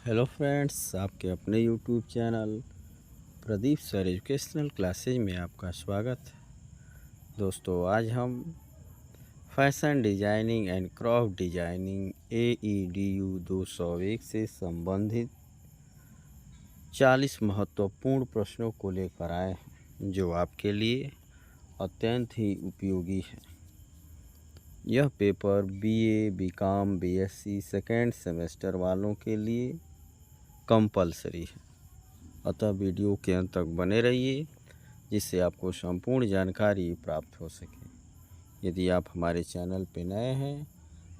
Hello friends, आपके अपने YouTube channel Pradeep sir educational classes में आपका स्वागत है। दोस्तों, आज हम fashion designing and craft designing AEDU 201 से संबंधित 40 महत्वपूर्ण प्रश्नों को लेकर आए हैं, जो आपके लिए अत्यंत ही उपयोगी है। यह paper BA, BCom, BSc second semester वालों के लिए कंपलसरी है, अतः वीडियो के अंत तक बने रहिए जिससे आपको संपूर्ण जानकारी प्राप्त हो सके। यदि आप हमारे चैनल पर नए हैं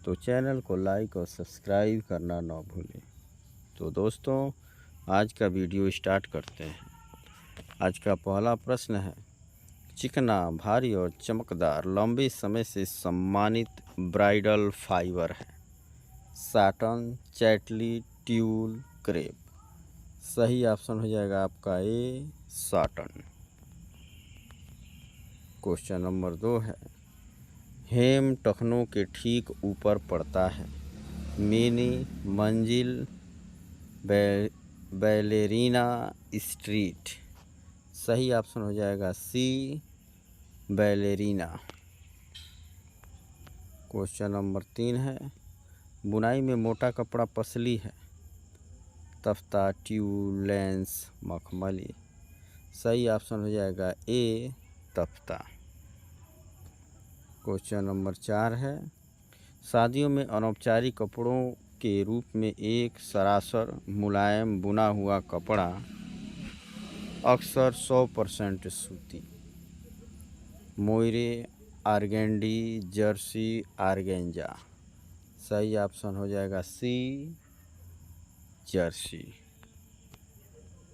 तो चैनल को लाइक और सब्सक्राइब करना ना भूलें। तो दोस्तों, आज का वीडियो स्टार्ट करते हैं। आज का पहला प्रश्न है, चिकना, भारी और चमकदार लंबे समय से सम्मानित ब्राइडल फाइबर है। Satin, Chantilly, tulle, crepe. सही ऑप्शन हो जाएगा आपका ए, साटन। क्वेश्चन नंबर 2 है, हेम टखनों के ठीक ऊपर पड़ता है। मिनी, मंजिल, बैलेरीना, स्ट्रीट। सही ऑप्शन हो जाएगा सी, बैलेरीना। क्वेश्चन नंबर 3 है, बुनाई में मोटा कपड़ा पसली है। तफ्ता, ट्यूल, लेंस, मखमली। सही ऑप्शन हो जाएगा ए, तफ्ता। क्वेश्चन नंबर 4 है, शादियों में अनौपचारिक कपड़ों के रूप में एक सरासर मुलायम बुना हुआ कपड़ा अक्सर 100% सूती। मोयरे, आर्गेंडी, जर्सी, आर्गेंजा। सही ऑप्शन हो जाएगा सी, जर्सी।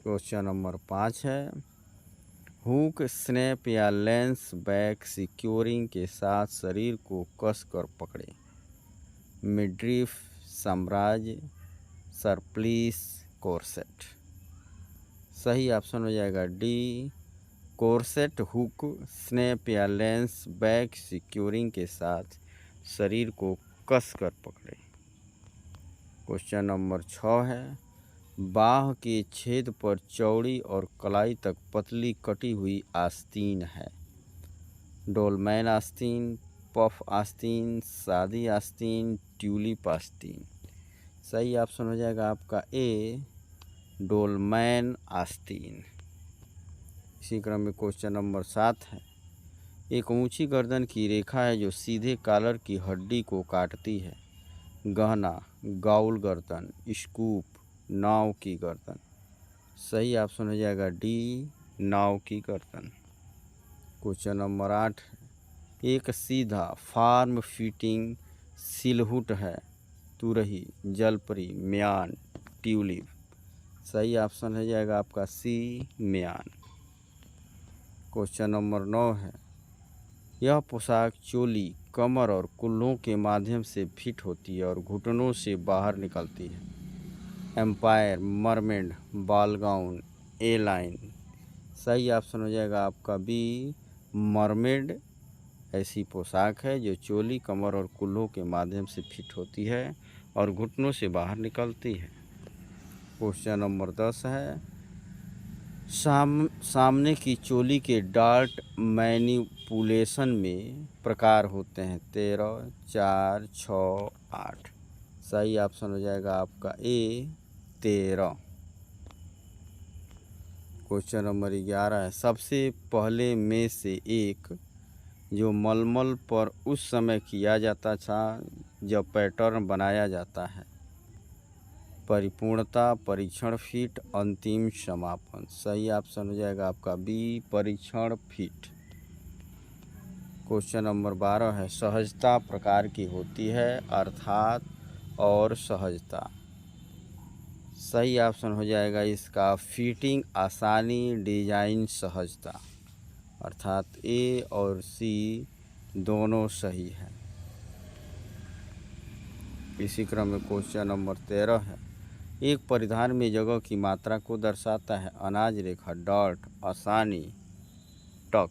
क्वेश्चन नंबर 5 है, हुक, स्नैप या लेंस बैक सिक्योरिंग के साथ शरीर को कसकर पकड़े। मिड्रिफ, साम्राज्य, सरप्लीस, कोर्सेट। सही ऑप्शन हो जाएगा डी, कोर्सेट। हुक, स्नैप या लेंस बैक सिक्योरिंग के साथ शरीर को कसकर पकड़े। क्वेश्चन नंबर 6 है, बाह के छेद पर चौड़ी और कलाई तक पतली कटी हुई आस्तीन है। डोलमैन आस्तीन, पफ आस्तीन, शादी आस्तीन, ट्यूलिप आस्तीन। सही ऑप्शन हो जाएगा आपका ए, डोलमैन आस्तीन। इसी क्रम में क्वेश्चन नंबर 7 है, एक ऊंची गर्दन की रेखा है जो सीधे कॉलर की हड्डी को काटती है। गहना, गाउल गर्दन, स्कूप, नाव की गर्दन। सही ऑप्शन हो जाएगा डी, नाव की गर्दन। क्वेश्चन नंबर 8 है, एक सीधा फार्म फिटिंग सिलहुट है। तुरही, जलपरी, म्यान, ट्यूलिप। सही ऑप्शन हो जाएगा आपका सी, म्यान। क्वेश्चन नंबर 9 है, यह पोशाक चोली, कमर और कुल्लों के माध्यम से फिट होती है और घुटनों से बाहर निकलती है। एम्पायर, मरमेड, बाल गाउन, ए लाइन। सही ऑप्शन हो जाएगा आपका बी, मरमेड। ऐसी पोशाक है जो चोली, कमर और कुल्लों के माध्यम से फिट होती है और घुटनों से बाहर निकलती है। क्वेश्चन नंबर 10 है, सामने की चोली के डार्ट मैनिपुलेशन में प्रकार होते हैं 13, 4, 6, 8। सही ऑप्शन हो जाएगा आपका ए, 13। क्वेश्चन नंबर 11 है, सबसे पहले में से एक जो मलमल पर उस समय किया जाता था जब पैटर्न बनाया जाता है। परिपूर्णता, परीक्षण, फिट, अंतिम समापन। सही ऑप्शन हो जाएगा आपका बी, परीक्षण, फिट। क्वेश्चन नंबर 12 है, सहजता प्रकार की होती है अर्थात और सहजता। सही ऑप्शन हो जाएगा इसका फिटिंग, आसानी, डिजाइन, सहजता। अर्थात ए और सी दोनों सही है। इसी क्रम में क्वेश्चन नंबर 13 है, एक परिधान में जगह की मात्रा को दर्शाता है। अनाज रेखा, डॉट, आसानी, टक।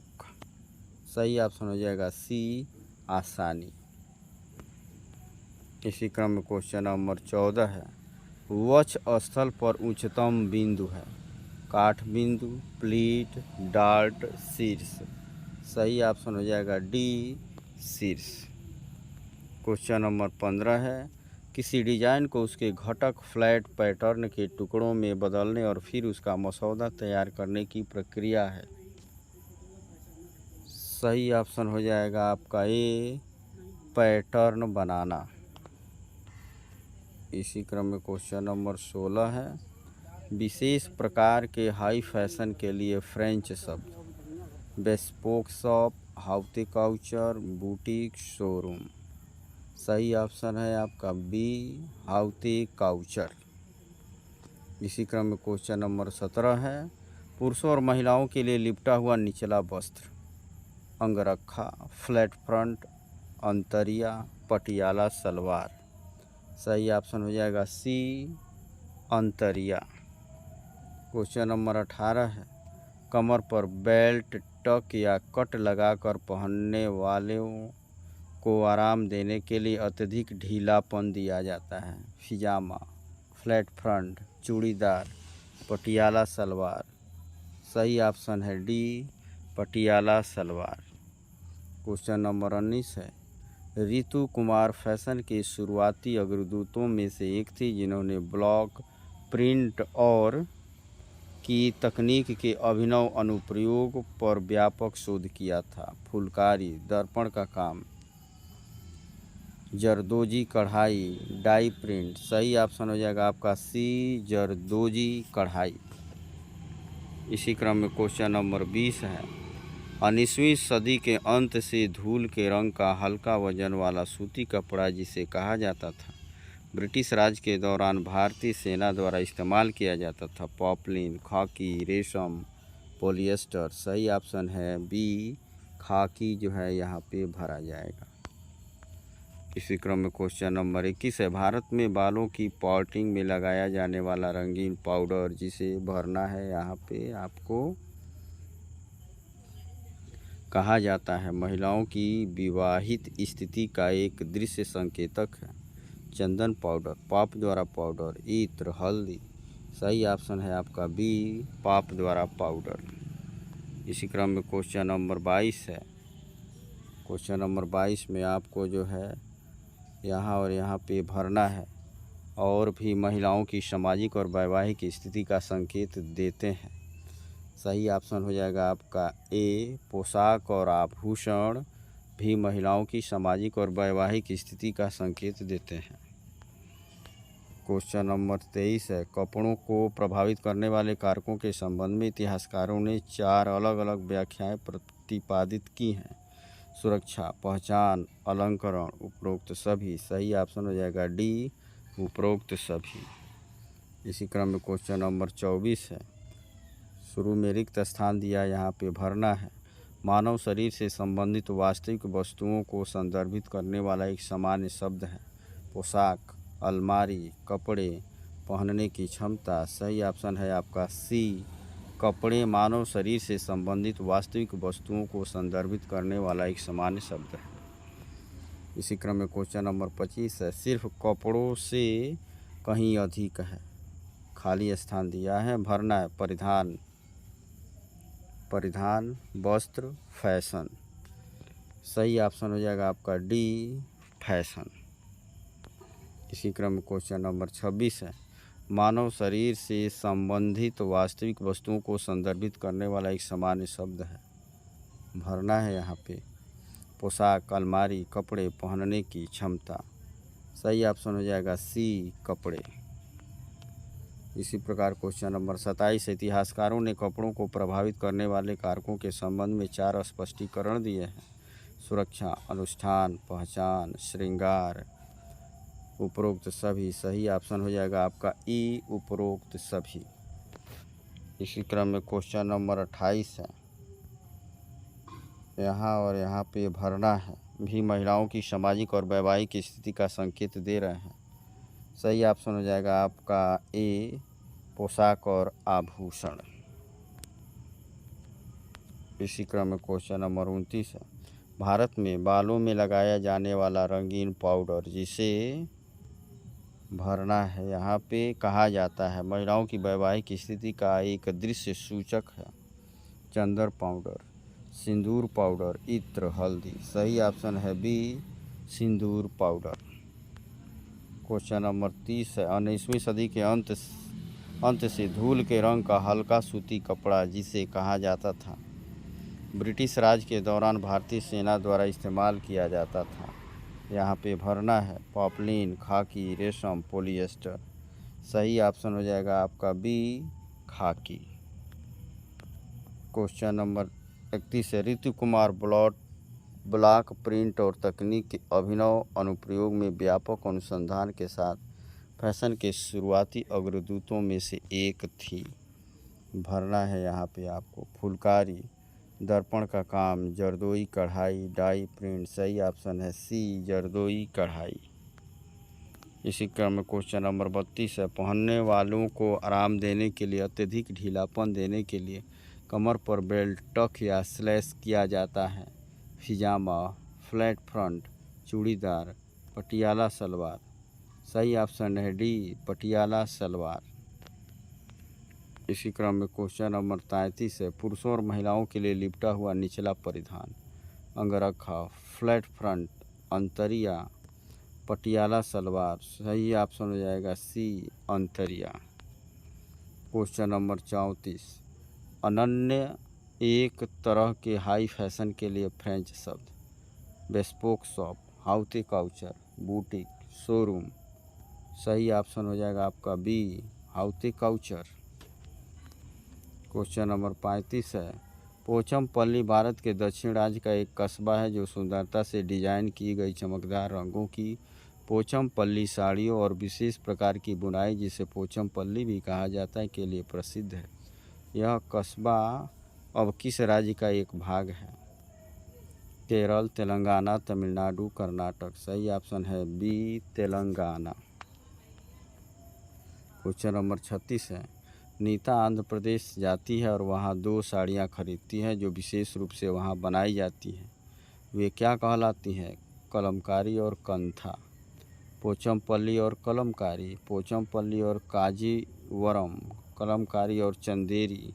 सही ऑप्शन हो जाएगा सी, आसानी। इसी क्रम में क्वेश्चन नंबर 14 है, वक्ष स्थल पर उच्चतम बिंदु है? काठ बिंदु, प्लीट, डार्ट, शीर्ष। सही ऑप्शन हो जाएगा डी, शीर्ष। क्वेश्चन नंबर 15 है, किसी डिजाइन को उसके घटक फ्लैट पैटर्न के टुकड़ों में बदलने और फिर उसका मसौदा तैयार करने की प्रक्रिया है। सही ऑप्शन हो जाएगा आपका ए, पैटर्न बनाना। इसी क्रम में क्वेश्चन नंबर 16 है, विशेष प्रकार के हाई फैशन के लिए फ्रेंच शब्द? Bespoke shop, haute couture, boutique, showroom. सही ऑप्शन है आपका बी, हाउते काउचर। इसी क्रम में क्वेश्चन नंबर 17 है, पुरुषों और महिलाओं के लिए लिपटा हुआ निचला वस्त्र? अंगरखा, फ्लैट फ्रंट, अंतरिया, पटियाला सलवार। सही ऑप्शन हो जाएगा सी, अंतरिया। क्वेश्चन नंबर 18 है, कमर पर बेल्ट, टक या कट लगाकर पहनने वालों को आराम देने के लिए अत्यधिक ढीलापन दिया जाता है? फिजामा, फ्लैट फ्रंट, चूड़ीदार, पटियाला सलवार। सही ऑप्शन है D, Patiala salwar. Question number 19 है, ऋतु कुमार फैशन के शुरुआती अग्रदूतों में से एक थी जिन्होंने ब्लॉक प्रिंट और की तकनीक के अभिनव अनुप्रयोग पर व्यापक शोध किया था? फुलकारी, दर्पण का काम, जरदोजी कढ़ाई, डाई प्रिंट। सही ऑप्शन हो जाएगा आपका सी, जरदोजी कढ़ाई। इसी क्रम में क्वेश्चन नंबर 20 है, 19वीं सदी के अंत से धूल के रंग का हल्का वजन वाला सूती कपड़ा जिसे कहा जाता था, ब्रिटिश राज के दौरान भारतीय सेना द्वारा इस्तेमाल किया जाता था? पॉपलिन, खाकी, रेशम, पॉलिएस्टर। सही ऑप्शन है बी, खाकी जो है यहाँ पे भरा जाएगा। इसी क्रम में क्वेश्चन नंबर 21 है, भारत में बालों की पॉटिंग में लगाया जाने वाला रंगीन पाउडर जिसे भरना है यहाँ पे आपको कहा जाता है, महिलाओं की विवाहित स्थिति का एक दृश्य संकेतक है? चंदन पाउडर, पाप द्वारा पाउडर, इत्र, हल्दी। सही ऑप्शन है आपका बी, पाप द्वारा पाउडर। इसी क्रम में क्वेश्चन नंबर 22 है। क्वेश्चन नंबर 22 में आपको जो है यहाँ और यहाँ पे भरना है और भी महिलाओं की सामाजिक और वैवाहिक स्थिति का संकेत देते हैं। सही ऑप्शन हो जाएगा आपका ए, पोशाक और आभूषण भी महिलाओं की सामाजिक और वैवाहिक स्थिति का संकेत देते हैं। क्वेश्चन नंबर 23 है, कपड़ों को प्रभावित करने वाले कारकों के संबंध में इतिहासकारों ने 4 अलग अलग व्याख्याएं प्रतिपादित की हैं? सुरक्षा, पहचान, अलंकरण, उपरोक्त सभी। सही ऑप्शन हो जाएगा डी, उपरोक्त सभी। इसी क्रम में क्वेश्चन नंबर 24 है, शुरू में रिक्त स्थान दिया यहाँ पे भरना है। मानव शरीर से संबंधित वास्तविक वस्तुओं को संदर्भित करने वाला एक सामान्य शब्द है? पोशाक, अलमारी, कपड़े, पहनने की क्षमता। सही ऑप्शन है आपका सी, कपड़े मानव शरीर से संबंधित वास्तविक वस्तुओं को संदर्भित करने वाला एक सामान्य शब्द है। इसी क्रम में क्वेश्चन नंबर 25 है, सिर्फ कपड़ों से कहीं अधिक है? खाली स्थान दिया है, भरना है। परिधान, वस्त्र, फैशन। सही ऑप्शन हो जाएगा आपका डी, फैशन। इसी क्रम में क्वेश्चन नंबर 26 है, मानव शरीर से संबंधित वास्तविक वस्तुओं को संदर्भित करने वाला एक सामान्य शब्द है? भरना है यहाँ पे। पोशाक, अलमारी, कपड़े, पहनने की क्षमता। सही ऑप्शन हो जाएगा सी, कपड़े। इसी प्रकार क्वेश्चन नंबर 27, इतिहासकारों ने कपड़ों को प्रभावित करने वाले कारकों के संबंध में 4 स्पष्टीकरण दिए हैं? सुरक्षा, अनुष्ठान, पहचान, श्रृंगार, उपरोक्त सभी। सही ऑप्शन हो जाएगा आपका ई, उपरोक्त सभी। इसी क्रम में क्वेश्चन नंबर 28 है, यहाँ और यहाँ पे भरना है, भी महिलाओं की सामाजिक और वैवाहिक स्थिति का संकेत दे रहे हैं? सही ऑप्शन हो जाएगा आपका ए, पोशाक और आभूषण। इसी क्रम में क्वेश्चन नंबर 29 है, भारत में बालों में लगाया जाने वाला रंगीन पाउडर जिसे भरना है। यहाँ पे कहा जाता है महिलाओं की वैवाहिक स्थिति का एक दृश्य सूचक है चंदन पाउडर, सिंदूर पाउडर, इत्र, हल्दी। सही ऑप्शन है बी सिंदूर पाउडर। क्वेश्चन नंबर 30 है 19वीं सदी के अंत से धूल के रंग का हल्का सूती कपड़ा जिसे कहा जाता था ब्रिटिश राज के दौरान भारतीय सेना द्वारा इस्तेमाल किया जाता था। यहाँ पे भरना है पॉपलिन, खाकी, रेशम, पॉलिएस्टर। सही ऑप्शन हो जाएगा आपका बी खाकी। क्वेश्चन नंबर 31 है ऋतु कुमार ब्लॉक प्रिंट और तकनीक के अभिनव अनुप्रयोग में व्यापक अनुसंधान के साथ फैशन के शुरुआती अग्रदूतों में से एक थी। भरना है यहाँ पे आपको फुलकारी, दर्पण का काम, जरदोई कढ़ाई, डाई प्रिंट। सही ऑप्शन है सी जरदोई कढ़ाई। इसी क्रम में क्वेश्चन नंबर 32 है पहनने वालों को आराम देने के लिए अत्यधिक ढीलापन देने के लिए कमर पर बेल्ट, टक या स्लैश किया जाता है। फिजामा, फ्लैट फ्रंट, चूड़ीदार, पटियाला सलवार। सही ऑप्शन है डी पटियाला सलवार। इसी क्रम में क्वेश्चन नंबर 33 है पुरुषों और महिलाओं के लिए लिपटा हुआ निचला परिधान, अंगरखा, फ्लैट फ्रंट, अंतरिया, पटियाला सलवार। सही ऑप्शन हो जाएगा सी अंतरिया। क्वेश्चन नंबर 34 अनन्य एक तरह के हाई फैशन के लिए फ्रेंच शब्द, bespoke shop, haute couture, boutique, showroom. सही ऑप्शन हो जाएगा आपका B haute couture. Question number 35 है पोचमपल्ली भारत के दक्षिण राज्य का एक कस्बा है जो सुंदरता से डिजाइन की गई चमकदार रंगों की पोचमपल्ली साड़ियों और विशेष प्रकार की बुनाई जिसे पोचमपल्ली भी कहा जाता है के लिए प्रसिद्ध है। यह कस्बा अब किस राज्य का एक भाग है? केरल, तेलंगाना, तमिलनाडु, कर्नाटक। सही ऑप्शन है बी तेलंगाना। क्वेश्चन नंबर 36 है नीता आंध्र प्रदेश जाती है और वहाँ 2 साड़ियाँ खरीदती है जो विशेष रूप से वहाँ बनाई जाती हैं। वे क्या कहलाती हैं? कलमकारी और कंथा, पोचमपल्ली और कलमकारी, पोचमपल्ली और काजीवरम, कलमकारी और चंदेरी।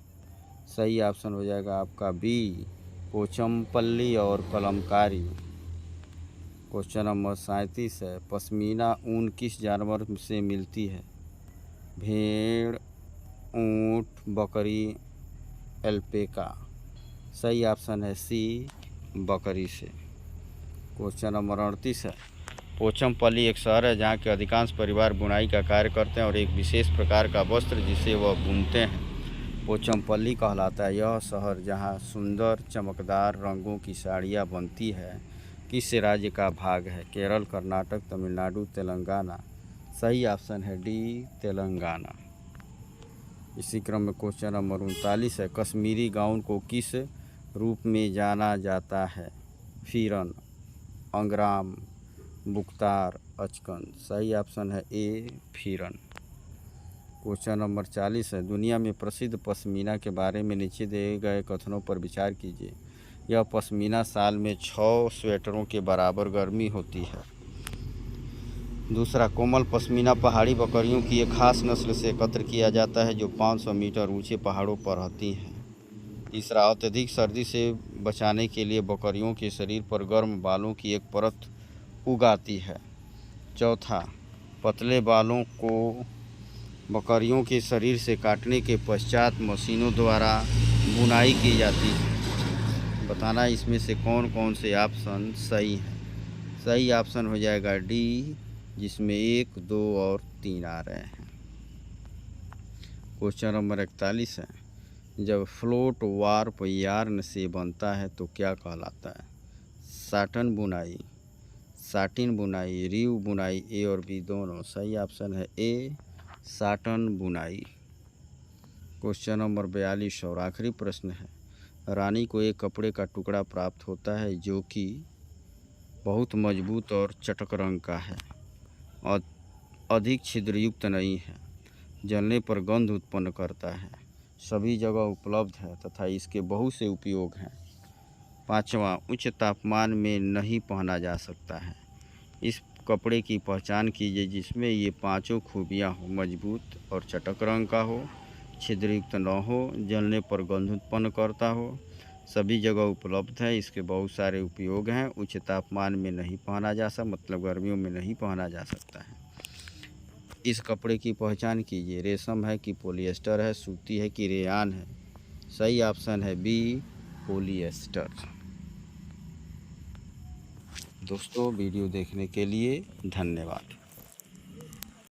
सही ऑप्शन हो जाएगा आपका बी पोचमपल्ली और कलमकारी। क्वेश्चन नंबर 37 है पश्मीना ऊन किस जानवर से मिलती है? भेड़, ऊँट, बकरी, एल्पेका। सही ऑप्शन है सी बकरी से। क्वेश्चन नंबर 38 है पोचमपल्ली एक शहर है जहाँ के अधिकांश परिवार बुनाई का कार्य करते हैं और एक विशेष प्रकार का वस्त्र जिसे वह बुनते हैं पोचमपल्ली कहलाता है। यह शहर जहाँ सुंदर चमकदार रंगों की साड़ियाँ बनती है किस राज्य का भाग है? केरल, कर्नाटक, तमिलनाडु, तेलंगाना। सही ऑप्शन है डी तेलंगाना। इसी क्रम में क्वेश्चन नंबर 39 है कश्मीरी गाउन को किस रूप में जाना जाता है? फीरन, अंगराम, बुख्तार, अचकन। सही ऑप्शन है ए फीरन। क्वेश्चन नंबर 40 है दुनिया में प्रसिद्ध पश्मीना के बारे में नीचे दिए गए कथनों पर विचार कीजिए। यह पश्मीना साल में 6 स्वेटरों के बराबर गर्मी होती है। दूसरा, कोमल पश्मीना पहाड़ी बकरियों की एक खास नस्ल से एकत्र किया जाता है जो 500 मीटर ऊंचे पहाड़ों पर रहती हैं। तीसरा, अत्यधिक सर्दी से बचाने के लिए बकरियों के शरीर पर गर्म बालों की एक परत उगाती है। चौथा, पतले बालों को बकरियों के शरीर से काटने के पश्चात मशीनों द्वारा बुनाई की जाती है। बताना इसमें से कौन कौन से ऑप्शन सही हैं? सही ऑप्शन हो जाएगा डी जिसमें 1, 2 और 3 आ रहे हैं। क्वेश्चन नंबर 41 है जब फ्लोट वार्प यार्न से बनता है तो क्या कहलाता है? साटन बुनाई, साटिन बुनाई, रीव बुनाई। ए और बी दोनों। सही ऑप्शन है ए साटन बुनाई। क्वेश्चन नंबर 42 और आखिरी प्रश्न है रानी को एक कपड़े का टुकड़ा प्राप्त होता है जो कि बहुत मजबूत और चटक रंग का है और अधिक छिद्रयुक्त नहीं है, जलने पर गंध उत्पन्न करता है, सभी जगह उपलब्ध है तथा इसके बहुत से उपयोग हैं। 5वां, उच्च तापमान में नहीं पहना जा सकता है। इस कपड़े की पहचान कीजिए जिसमें ये पांचों खूबियाँ हो। मजबूत और चटक रंग का हो, छिद्रयुक्त न हो, जलने पर गंध उत्पन्न करता हो, सभी जगह उपलब्ध है। इसके बहुत सारे उपयोग हैं। उच्च तापमान में नहीं पहना जा सकता, मतलब गर्मियों में नहीं पहना जा सकता है। इस कपड़े की पहचान कीजिए, रेशम है कि पॉलिएस्टर है, सूती है कि रेयान है। सही ऑप्शन है बी, पॉलिएस्टर। दोस्तों वीडियो देखने के लिए धन्यवाद।